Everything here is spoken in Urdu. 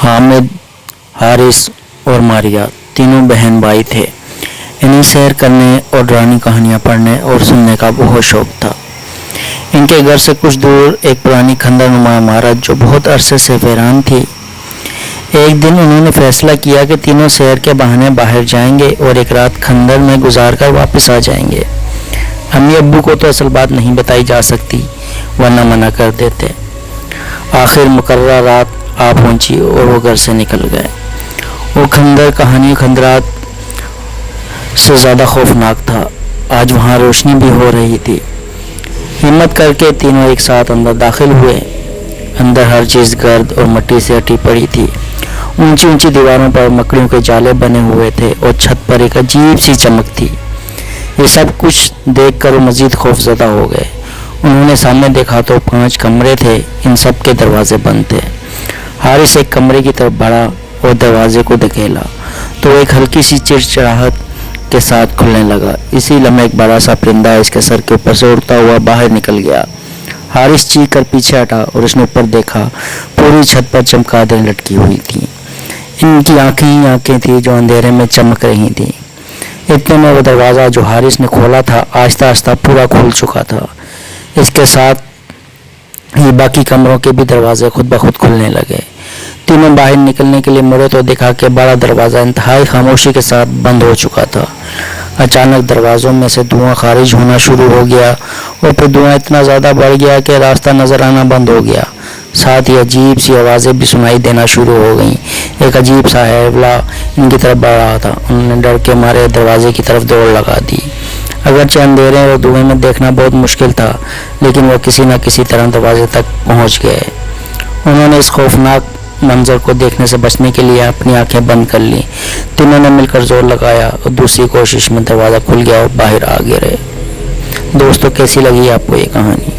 حامد، حارث اور ماریہ تینوں بہن بھائی تھے۔ انہیں سیر کرنے اور ڈرانی کہانیاں پڑھنے اور سننے کا بہت شوق تھا۔ ان کے گھر سے کچھ دور ایک پرانی کھنڈر نما عمارت جو بہت عرصے سے ویران تھی۔ ایک دن انہوں نے فیصلہ کیا کہ تینوں سیر کے بہانے باہر جائیں گے اور ایک رات کھنڈر میں گزار کر واپس آ جائیں گے۔ امی ابو کو تو اصل بات نہیں بتائی جا سکتی، ورنہ منع کر دیتے۔ آخر مقررہ رات آ پہنچی اور وہ گھر سے نکل گئے۔ وہ کھنڈر کہانی کھنڈرات سے زیادہ خوفناک تھا۔ آج وہاں روشنی بھی ہو رہی تھی۔ ہمت کر کے تینوں ایک ساتھ اندر داخل ہوئے۔ اندر ہر چیز گرد اور مٹی سے ہٹی پڑی تھی۔ اونچی اونچی دیواروں پر مکڑیوں کے جالے بنے ہوئے تھے اور چھت پر ایک عجیب سی چمک تھی۔ یہ سب کچھ دیکھ کر وہ مزید خوف زدہ ہو گئے۔ انہوں نے سامنے دیکھا تو 5 کمرے تھے، ان سب کے دروازے بند تھے۔ حارث ایک کمرے کی طرف بڑھا اور دروازے کو دھکیلا تو وہ ایک ہلکی سی چڑچڑاہٹ کے ساتھ کھلنے لگا۔ اسی لمحے ایک بڑا سا پرندہ اس کے سر کے اوپر سے اڑتا ہوا باہر نکل گیا۔ حارث چیخ کر پیچھے ہٹا اور اس نے اوپر دیکھا، پوری چھت پر چمگادڑیں لٹکی ہوئی تھیں۔ ان کی آنکھیں ہی آنکھیں تھیں جو اندھیرے میں چمک رہی تھیں۔ اتنے میں وہ دروازہ جو حارث نے کھولا تھا آہستہ آہستہ پورا کھل چکا تھا۔ اس کے ساتھ ہی باقی کمروں کے بھی دروازے خود بخود کھلنے لگے۔ تینوں باہر نکلنے کے لیے مڑے تو دیکھا کہ بڑا دروازہ انتہائی خاموشی کے ساتھ بند ہو چکا تھا۔ اچانک دروازوں میں سے دھواں خارج ہونا شروع ہو گیا اور پھر دھواں اتنا زیادہ بڑھ گیا کہ راستہ نظر آنا بند ہو گیا۔ ساتھ ہی عجیب سی آوازیں بھی سنائی دینا شروع ہو گئیں۔ ایک عجیب سا حیولہ ان کی طرف بڑھ رہا تھا۔ انہوں نے ڈر کے مارے دروازے کی طرف دوڑ لگا دی۔ اگرچہ اندھیرے اور دھوئیں میں دیکھنا بہت مشکل تھا، لیکن وہ کسی نہ کسی طرح دروازے تک پہنچ گئے۔ انہوں نے اس خوفناک منظر کو دیکھنے سے بچنے کے لیے اپنی آنکھیں بند کر لیں۔ تینوں نے مل کر زور لگایا اور دوسری کوشش میں دروازہ کھل گیا اور باہر آ گئے۔ دوستو، کیسی لگی آپ کو یہ کہانی؟